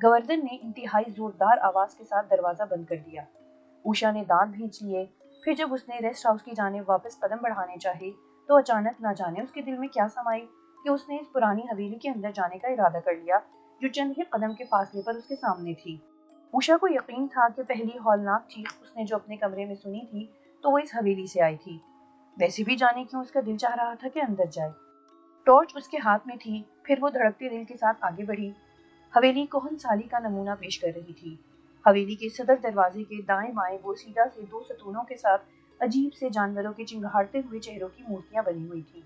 گوردن نے انتہائی زوردار آواز کے ساتھ دروازہ بند کر دیا۔ اوشا نے دانت بھینچ لیے، پھر جب اس نے ریسٹ ہاؤس کی جانب واپس قدم بڑھانے چاہے تو اچانک نہ جانے اس کے دل میں کیا سمائی کہ اس نے اس پرانی حویلی کے اندر جانے کا ارادہ کر لیا جو چند ہی قدم کے فاصلے پر اس کے سامنے تھی۔ اوشا کو یقین تھا کہ پہلی ہولناک چیخ اس نے جو اپنے کمرے میں سنی تھی تو وہ اس حویلی سے آئی تھی۔ ویسے بھی جانے کیوں اس کا دل چاہ رہا تھا کہ اندر جائے۔ ٹارچ اس کے ہاتھ میں تھی، پھر وہ دھڑکتے دل کے ساتھ آگے بڑھی۔ حویلی کوہن سالی کا نمونہ پیش کر رہی تھی۔ حویلی کے صدر دروازے کے دائیں بائیں بوسیدہ سے دو ستونوں کے ساتھ عجیب سے جانوروں کے چنگھاڑتے ہوئے چہروں کی مورتیاں بنی ہوئی تھیں۔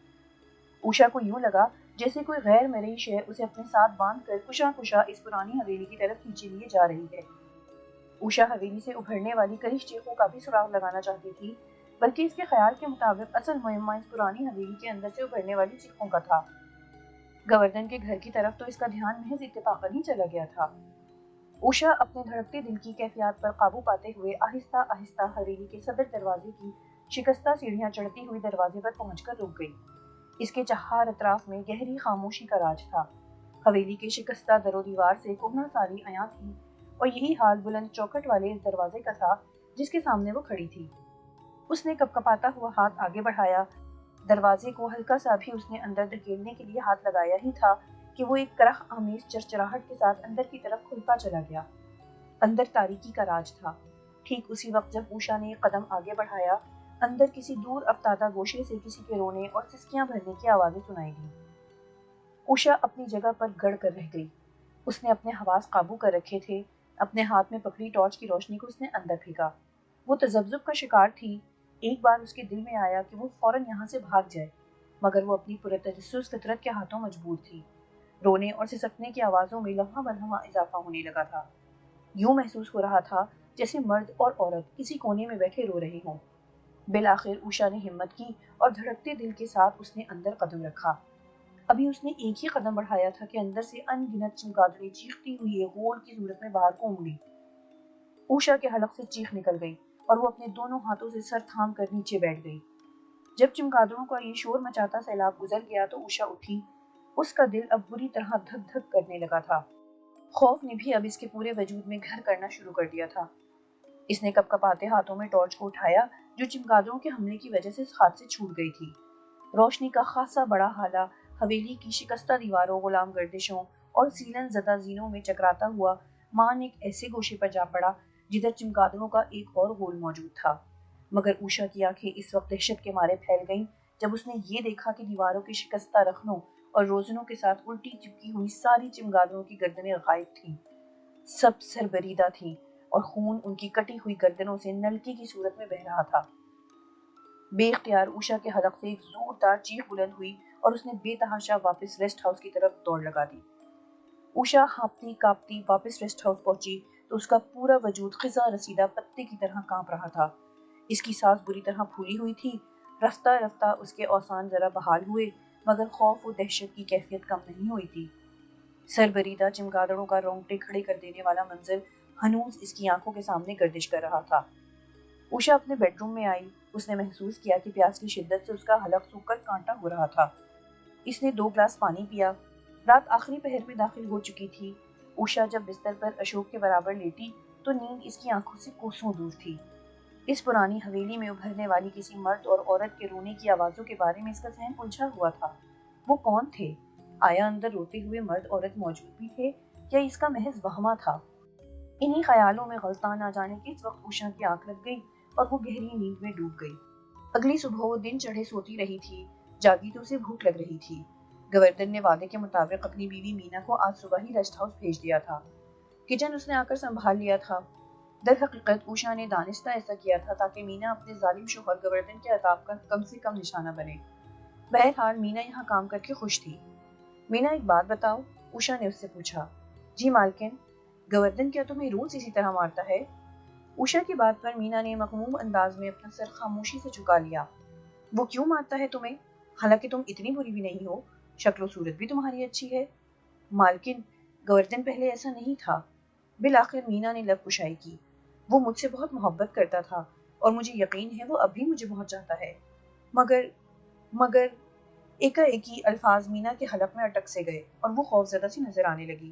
اوشا کو یوں لگا جیسے کوئی غیر مرئی شے اسے اپنے ساتھ باندھ کر کشا کشا اس پرانی حویلی کی طرف کھینچے لیے جا رہی ہے۔ اوشا حویلی سے ابھرنے والی کئی چیخوں کا بھی سراغ لگانا چاہتی تھی، بلکہ اس کے خیال کے مطابق اصل مہمہ اس پرانی حویلی کے اندر سے ابھرنے والی چیخوں کا تھا۔ گوردن کے گھر کی طرف تو اس کا دھیان محض اتفاقاً ہی چلا گیا تھا۔ اوشا اپنے دھڑکتے دل کی کیفیات پر قابو پاتے ہوئے آہستہ آہستہ حویلی کے صدر دروازے کی شکستہ سیڑھیاں چڑھتی ہوئی دروازے پر پہنچ کر رک گئی۔ اس کے چہار اطراف میں گہری خاموشی کا راج تھا۔ حویلی کے شکستہ در و دیوار سے کوہنا ساری عیاں تھی اور یہی حال بلند چوکھٹ والے اس دروازے کا تھا جس کے سامنے وہ کھڑی تھی۔ اس نے کپکپاتا ہوا ہاتھ آگے بڑھایا۔ دروازے کو ہلکا سا بھی اس نے اندر دھکیلنے کے لیے ہاتھ لگایا ہی تھا کہ وہ ایک کرخ آمیز چرچراہٹ کے ساتھ اندر کی طرف کھلتا چلا گیا۔ اندر تاریکی کا راج تھا۔ ٹھیک اسی وقت جب اوشا نے ایک قدم آگے بڑھایا، اندر کسی دور افتادہ گوشے سے کسی کے رونے اور سسکیاں بھرنے کی آوازیں سنائی دیں۔ اوشا اپنی جگہ پر گڑ کر رہ گئی۔ اس نے اپنے حواس قابو کر رکھے تھے۔ اپنے ہاتھ میں پکڑی ٹارچ کی روشنی کو اس نے اندر پھینکا۔ وہ تذبذب کا شکار تھی۔ ایک بار اس کے دل میں آیا کہ وہ فوراً یہاں سے بھاگ جائے، مگر وہ اپنی پرتجسس فطرت کے ہاتھوں مجبور تھی۔ رونے اور سسکنے کی آوازوں میں لمحہ بلمحہ اضافہ ہونے لگا تھا۔ یوں محسوس ہو رہا تھا جیسے مرد اور عورت کسی کونے میں بیٹھے رو رہے ہوں۔ بالآخر اوشا نے ہمت کی اور دھڑکتے دل کے ساتھ اس نے اندر قدم رکھا۔ ابھی اس نے ایک ہی قدم بڑھایا تھا کہ اندر سے ان گنت چمگادڑیں چیختی ہوئی ایک غول کی صورت میں باہر کو اونگی۔ اوشا کے حلق سے چیخ نکل گئی اور وہ اپنے دونوں ہاتھوں سے سر تھام کر نیچے بیٹھ گئی۔ جب چمگادڑوں کا یہ شور مچاتا سیلاب گزر گیا تو اوشا اٹھی۔ اس کا دل اب بری طرح دھک دھک کرنے لگا تھا۔ خوف نے بھی اب اس کے پورے وجود میں گھر کرنا شروع کر دیا تھا۔ اس نے کپکپاتے ہاتھوں میں ٹارچ کو اٹھایا جو چمگادڑوں کے حملے کی وجہ سے ہاتھ سے چھوٹ گئی تھی۔ روشنی کا خاصا بڑا ہالہ حویلی کی شکستہ دیواروں، غلام گردشوں اور سیلن زدہ زینوں میں چکراتا ہوا مان ایک ایسے گوشے پر جا پڑا جدھر چمگادڑوں کا ایک اور غول موجود تھا۔ مگر اوشا کی آنکھیں اس وقت دہشت کے مارے پھیل گئیں جب اس نے یہ دیکھا کہ دیواروں کے شکستہ رخنوں اور روزنوں کے ساتھ الٹی چپکی ہوئی ساری چمگادڑوں کی گردنیں غائب تھیں۔ سب سربریدہ تھیں اور خون ان کی کٹی ہوئی گردنوں سے نلکی کی صورت میں بہہ رہا تھا۔ بے اختیار اوشا کے حلق سے ایک زوردار چیخ بلند ہوئی اور اس نے بے تحاشا واپس ریسٹ ہاؤس کی طرف دوڑ لگا دی۔ اوشا ہانپتی کانپتی واپس ریسٹ ہاؤس پہنچی تو اس کا پورا وجود خزاں رسیدہ پتے کی طرح کانپ رہا تھا۔ اس کی سانس بری طرح پھولی ہوئی تھی۔ رفتہ رفتہ اس کے اوسان ذرا بحال ہوئے، مگر خوف و دہشت کی کیفیت کم نہیں ہوئی تھی۔ سربریدہ چمگادڑوں کا رونگٹے کھڑے کر دینے والا منظر ہنوز اس کی آنکھوں کے سامنے گردش کر رہا تھا۔ اوشا اپنے بیڈ روم میں آئی۔ اس نے محسوس کیا کہ پیاس کی شدت سے اس کا حلق سوکھ کر کانٹا ہو رہا تھا۔ اس نے 2 گلاس پانی پیا۔ رات آخری پہر میں داخل ہو چکی تھی۔ اوشا جب بستر پر اشوک کے برابر لیٹی تو نیند اس کی آنکھوں سے کوسوں دور تھی۔ اس پرانی حویلی میں ابھرنے والی کسی مرد اور عورت کے رونے کی آوازوں کے بارے میں اس کا ذہن الجھا ہوا تھا۔ وہ کون تھے؟ آیا اندر روتے ہوئے مرد عورت موجود بھی تھے یا اس کا محض وہمہ تھا؟ انہی خیالوں میں غلطاں نہ جانے کس وقت اوشا کی آنکھ لگ گئی اور وہ گہری نیند میں ڈوب گئی۔ اگلی صبح وہ دن چڑھے سوتی رہی تھی۔ جاگی تو اسے بھوک لگ رہی تھی۔ گوردن نے وعدے کے مطابق اپنی بیوی مینا کو آج صبح ہی ریسٹ ہاؤس بھیج دیا تھا۔ کچن اس نے آ کر سنبھال لیا تھا۔ در حقیقت اوشا نے دانستہ ایسا کیا تھا تاکہ مینا اپنے ظالم شوہر گوردن کے عذاب کا کم سے کم نشانہ بنے۔ بہرحال مینا یہاں کام کر کے خوش تھی۔ مینا ایک بات بتاؤ، اوشا نے اس سے پوچھا۔ جی مالکن، گوردن کیا تمہیں روز اسی طرح مارتا ہے؟ اوشا کی بات پر مینا نے مغموم انداز میں اپنا سر خاموشی سے جھکا لیا۔ وہ کیوں مارتا ہے تمہیں؟ حالانکہ تم اتنی بری بھی نہیں ہو، شکل و صورت بھی تمہاری اچھی ہے۔ مالکن، گوردن پہلے ایسا نہیں تھا۔ بالآخر مینا نے لب کشائی کی۔ وہ مجھ سے بہت محبت کرتا تھا اور مجھے یقین ہے وہ اب بھی مجھے بہت چاہتا ہے۔ مگر ایکا ایکی الفاظ مینا کے حلق میں اٹک سے گئے اور وہ خوف زدہ سی نظر آنے لگی۔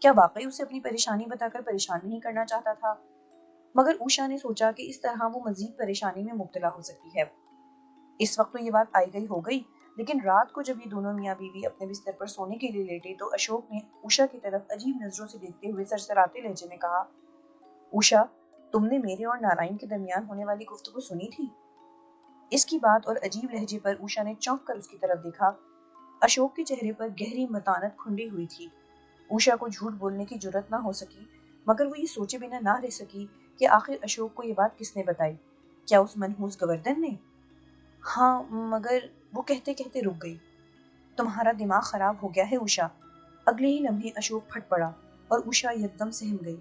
کیا واقعی اسے اپنی پریشانی بتا کر پریشان نہیں کرنا چاہتا تھا؟ مگر اوشا نے سوچا کہ اس طرح وہ مزید پریشانی میں مبتلا ہو سکتی ہے۔ اس وقت تو یہ بات آئی گئی ہو گئی، لیکن رات کو جب یہ دونوں میاں بیوی اپنے بستر پر سونے کے لیے لیٹے تو اشوک نے اوشا کی طرف عجیب نظروں سے دیکھتے ہوئے سرسراتے لہجے میں کہا، اوشا، تم نے میرے اور نارائن کے درمیان ہونے والی گفتگو سنی تھی؟ اس کی بات اور عجیب لہجے پر اوشا نے چونک کر اس کی طرف دیکھا۔ اشوک کے چہرے پر گہری متانت کھنڈی ہوئی تھی۔ اوشا کو جھوٹ بولنے کی جرات نہ ہو سکی، مگر وہ یہ سوچے بنا نہ رہ سکی کہ آخر اشوک کو یہ بات کس نے بتائی؟ کیا اس منحوس گوردن نے؟ ہاں، مگر وہ کہتے کہتے رک گئی۔ تمہارا دماغ خراب ہو گیا ہے اوشا۔ اگلے ہی لمحے اشوک پھٹ پڑا اور اوشا یکدم سہم گئی۔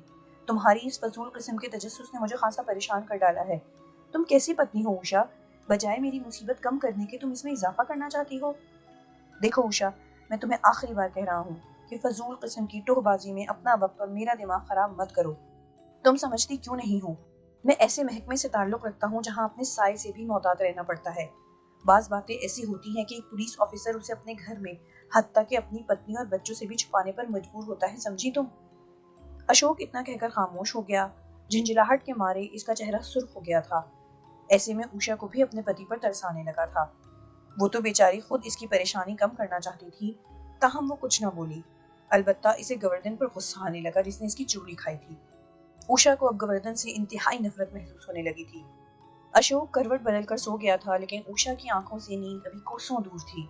تمہاری اس فضول قسم کے تجسس نے مجھے خاصا پریشان کر ڈالا ہے۔ تم کیسی پتنی ہو اوشا؟ بجائے میری مصیبت کم کرنے کے تم اس میں اضافہ کرنا چاہتی ہو۔ دیکھو اوشا، میں تمہیں آخری بار کہہ رہا ہوں کہ فضول قسم کی ٹوہ بازی میں اپنا وقت اور میرا دماغ خراب مت کرو۔ تم سمجھتی کیوں نہیں ہو؟ میں ایسے محکمے سے تعلق رکھتا ہوں جہاں اپنے سائے سے بھی محتاط رہنا پڑتا ہے۔ بعض باتیں ایسی ہوتی ہیں کہ ایک پولیس آفیسر اسے اپنے گھر میں حتیٰ کہ اپنی پتنی اور بچوں سے بھی چھپانے پر مجبور ہوتا ہے، سمجھی تم؟ اشوک اتنا کہہ کر خاموش ہو گیا۔ جھنجھلاہٹ کے مارے اس کا چہرہ سرخ ہو گیا تھا۔ ایسے میں اوشا کو بھی اپنے پتی پر ترس آنے لگا تھا۔ وہ تو بیچاری خود اس کی پریشانی کم کرنا چاہتی تھی، تاہم وہ کچھ نہ بولی۔ البتہ اسے گوردن پر غصہ آنے لگا جس نے اس کی چوڑی کھائی تھی۔ اوشا کو اب گوردن سے انتہائی نفرت محسوس ہونے لگی تھی۔ اشوک کروٹ بدل کر سو گیا تھا، لیکن اوشا کی آنکھوں سے نیند ابھی کوسوں دور تھی۔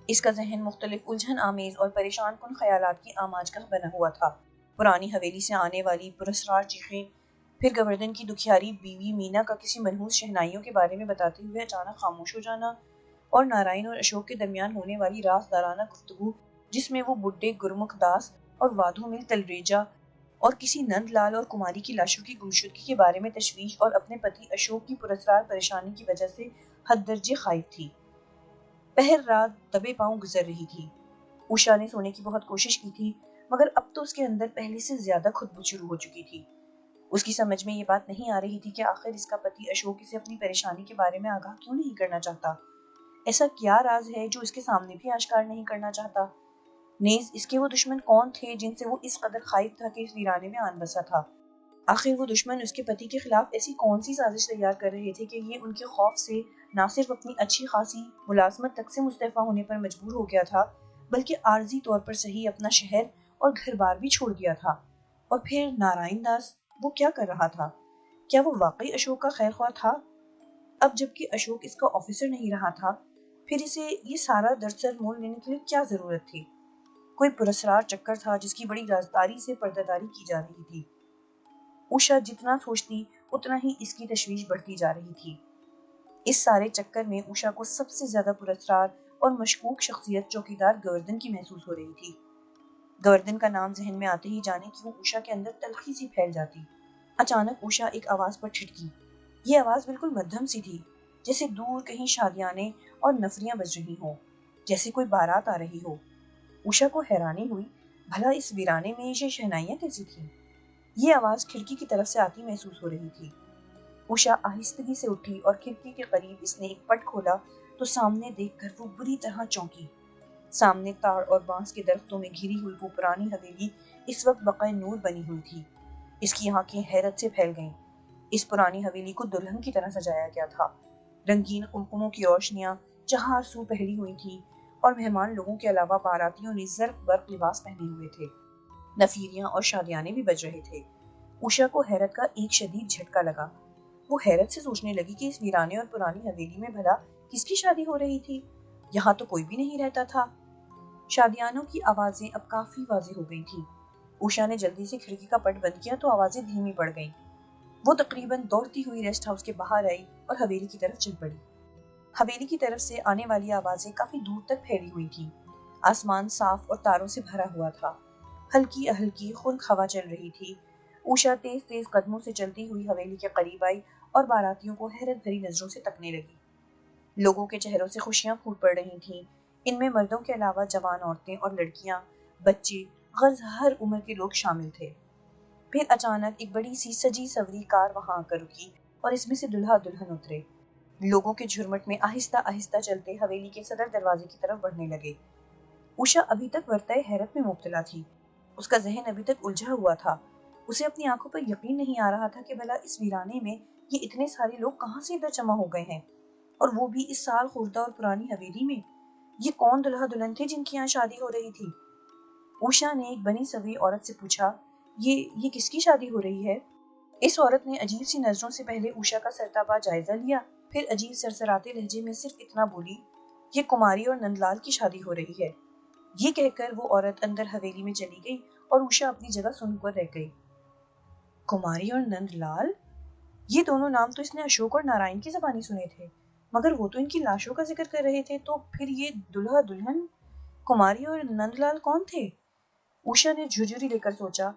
اس کا ذہن مختلف الجھن آمیز اور پریشان کن خیالات کی آماج کا بنا ہوا تھا۔ پرانی حویلی سے آنے والی پراسرار چیخیں، پھر گوردن کی دکھیاری بیوی مینا کا کسی منحوس شہنائیوں کے بارے میں بتاتے ہوئے اچانک خاموش ہو جانا، اور نارائن اور اشوک کے درمیان ہونے والی رازدارانہ گفتگو جس میں وہ بڈھے گرمکھ داس اور وادھو مل تلریجا اور کسی نند لال اور کماری کی لاشوں کی گمشدگی کے بارے میں تشویش اور اپنے پتی اشوک کی پراسرار پریشانی کی وجہ سے حد درجے خائف تھی۔ پہر رات دبے پاؤں گزر رہی تھی۔ اوشا نے سونے کی بہت کوشش کی تھی، مگر اب تو اس کے اندر پہلے سے زیادہ خود شروع ہو چکی تھی۔ اس کی سمجھ میں یہ بات نہیں آ رہی تھی کہ آخر اس کا پتی اشوک اسے اپنی پریشانی کے بارے میں آگاہ کیوں نہیں کرنا چاہتا۔ ایسا کیا راز ہے جو اس کے سامنے بھی آشکار نہیں کرنا چاہتا؟ نیز اس کے وہ دشمن کون تھے جن سے وہ اس قدر خائف تھا کہ اس ویرانے میں آن بسا تھا؟ آخر وہ دشمن اس کے پتی کے خلاف ایسی کون سی سازش تیار کر رہے تھے کہ یہ ان کے خوف سے نہ صرف اپنی اچھی خاصی ملازمت تک سے مستعفی ہونے پر مجبور ہو گیا تھا، بلکہ عارضی طور پر صحیح اپنا شہر اور گھر بار بھی چھوڑ دیا تھا۔ اور پھر نارائن داس، وہ کیا کر رہا تھا؟ کیا وہ واقعی اشوک کا خیر خواہ تھا؟ اب جبکہ اشوک اس کا آفیسر نہیں رہا تھا، پھر اسے یہ سارا درسر مول لینے کے لیے کیا ضرورت تھی؟ کوئی پراسرار چکر تھا جس کی بڑی رازداری سے پردہ داری کی جا رہی تھی۔ اوشا جتنا سوچتی اتنا ہی اس کی تشویش بڑھتی جا رہی تھی۔ اس سارے چکر میں اوشا کو سب سے زیادہ پراسرار اور مشکوک شخصیت چوکیدار گوردن کی محسوس ہو رہی تھی۔ گوردن کا نام ذہن میں آتے ہی جانے کیوں اوشا کے اندر تلخی سی پھیل جاتی۔ اچانک اوشا ایک آواز پر ٹھٹکی۔ یہ آواز بالکل مدھم سی تھی، جیسے دور کہیں شادیانے اور نفریاں بج رہی ہوں، جیسے کوئی بارات آ رہی ہو۔ اوشا کو حیرانی ہوئی، بھلا اس ویرانے میں یہ شہنائیاں کیسی تھیں؟ یہ آواز کھڑکی کی طرف سے آتی محسوس ہو رہی تھی۔ اوشا آہستگی سے اٹھی اور کھڑکی کے قریب اس نے ایک پٹ کھولا تو سامنے دیکھ کر وہ بری طرح چونکی۔ سامنے تاڑ اور بانس کے درختوں میں گھری ہوئی وہ پرانی حویلی اس وقت بقائے نور بنی ہوئی تھی۔ اس کی آنکھیں حیرت سے پھیل گئیں۔ اس پرانی حویلی کو دلہن کی طرح سجایا گیا تھا۔ رنگین قمقموں کی روشنیاں چہار سو پھیلی ہوئی تھیں، اور مہمان لوگوں کے علاوہ باراتیوں نے زرق برق لباس پہنے ہوئے تھے۔ نفیریاں اور شادیانے بھی بج رہے تھے۔ اوشا کو حیرت کا ایک شدید جھٹکا لگا۔ وہ حیرت سے سوچنے لگی کہ اس ویرانے اور پرانی حویلی میں بھلا کس کی شادی ہو رہی تھی؟ یہاں تو کوئی بھی نہیں رہتا تھا۔ شادیانوں کی آوازیں اب کافی واضح ہو گئی تھیں۔ اوشا نے جلدی سے کھڑکی کا پٹ بند کیا تو آوازیں دھیمی پڑ گئیں۔ وہ تقریباً دوڑتی ہوئی ریسٹ ہاؤس کے باہر آئی اور حویلی کی طرف چل پڑی۔ حویلی کی طرف سے آنے والی آوازیں کافی دور تک پھیلی ہوئی تھیں۔ آسمان صاف اور تاروں سے بھرا ہوا تھا۔ ہلکی ہلکی خنک ہوا چل رہی تھی۔ اوشا تیز تیز قدموں سے چلتی ہوئی حویلی کے قریب آئی اور باراتیوں کو حیرت بھری نظروں سے تکنے لگی۔ لوگوں کے چہروں سے خوشیاں پھوٹ پڑ رہی تھیں۔ ان میں مردوں کے علاوہ جوان عورتیں اور لڑکیاں، بچے، غرض ہر عمر کے لوگ شامل تھے۔ پھر اچانک ایک بڑی سی سجی سوری کار وہاں آ کر رکی اور اس میں سے دلہا دلہن اترے۔ لوگوں کے جھرمٹ میں آہستہ آہستہ چلتے حویلی کے صدر دروازے کی طرف بڑھنے لگے۔ اوشا ابھی تک ورطۂ حیرت میں مبتلا تھی۔ اس کا ذہن ابھی تک الجھا ہوا تھا۔ اسے اپنی آنکھوں پر یقین نہیں آ رہا تھا کہ بھلا اس ویرانے میں یہ اتنے سارے لوگ کہاں سے ادھر جمع ہو گئے ہیں، اور وہ بھی اس سال خوردہ اور پرانی حویلی میں۔ یہ کون دلہا دلہن تھے جن کی یہاں شادی ہو رہی تھی؟ اوشا نے ایک بنی سوری عورت سے پوچھا، یہ کس کی شادی ہو رہی ہے؟ اس عورت نے عجیب سی نظروں سے پہلے اوشا کا سرتابا جائزہ لیا، پھر عجیب سرسراتے لہجے میں صرف اتنا بولی، یہ کماری اور نند لال کی شادی ہو رہی ہے۔ یہ کہہ کر وہ عورت اندر حویلی میں چلی گئی اور اوشا اپنی جگہ سن کر رہ گئی۔ کماری اور نند لال، یہ دونوں نام تو اس نے اشوک اور نارائن کی زبانی سنے تھے، مگر وہ تو ان کی لاشوں کا ذکر کر رہے تھے، تو پھر یہ دلہا دلہن کماری اور نند لال کون تھے؟ اوشا نے جھرجھری لے کر سوچا۔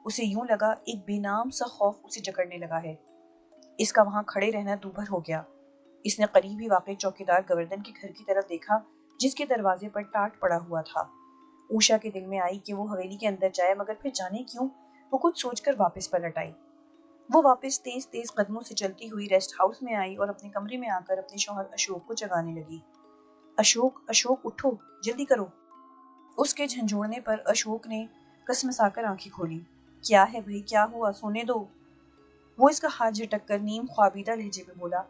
اسے یوں لگا ایک بے نام سا خوف اسے جکڑنے لگا ہے۔ اس کا وہاں کھڑے رہنا دوبھر ہو گیا۔ اس نے قریب ہی واقع چوکیدار گوردن کے گھر کی طرف دیکھا جس کے دروازے پر ٹاٹ پڑا ہوا تھا۔ اوشا کے دل میں آئی کہ وہ حویلی کے اندر جائے، مگر پھر جانے کیوں وہ کچھ سوچ کر واپس پلٹ آئی۔ وہ واپس تیز تیز قدموں سے چلتی ہوئی ریسٹ ہاؤس میں آئی اور اپنے کمرے میں آ کر اپنے شوہر اشوک کو جگانے لگی۔ اشوک، اشوک اٹھو، جلدی کرو۔ اس کے جھنجھوڑنے پر اشوک نے کسمسا کر آنکھیں کھولی۔ کیا ہے بھائی، کیا ہوا؟ سونے دو۔ وہ اس کا ہاتھ جھٹک کر نیم خوابیدہ لہجے میں بولا،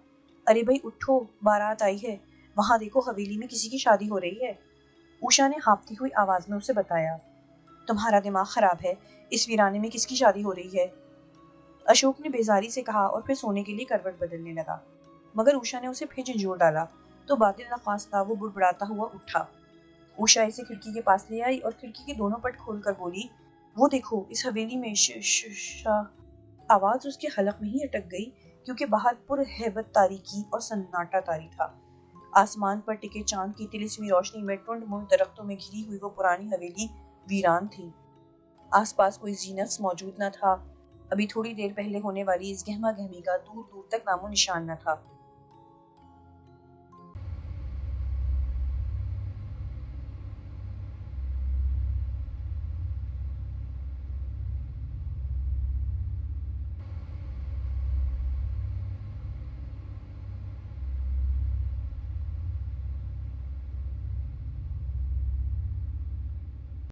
ارے بھائی اٹھو، بارات آئی ہے، وہاں دیکھو حویلی میں کسی کی شادی ہو رہی ہے۔ اوشا نے ہانپتی ہوئی آواز میں اسے بتایا۔ تمہارا دماغ خراب ہے، اس ویرانے میں کس کی شادی ہو رہی ہے؟ اشوک نے بیزاری سے کہا اور پھر سونے کے لیے کروٹ بدلنے لگا، مگر اوشا نے اسے پھر جھنجھوڑ ڈالا تو باطل نخواستہ وہ بڑبڑاتا ہوا اٹھا۔ اوشا اسے کھڑکی کے پاس لے آئی اور کھڑکی کے دونوں پٹ کھول کر بولی، وہ دیکھو اس حویلی میں آواز اس کے حلق میں ہی اٹک گئی کیونکہ باہر پر ہیبت تاریکی اور سناٹا طاری تھا۔ آسمان پر ٹکے چاند کی تلسمی روشنی میں ٹنڈ منڈ درختوں میں گھری ہوئی وہ پرانی حویلی ویران تھی۔ آس پاس کوئی زینت موجود نہ تھا۔ ابھی تھوڑی دیر پہلے ہونے والی اس گہما گہمی کا دور دور تک نام و نشان نہ تھا۔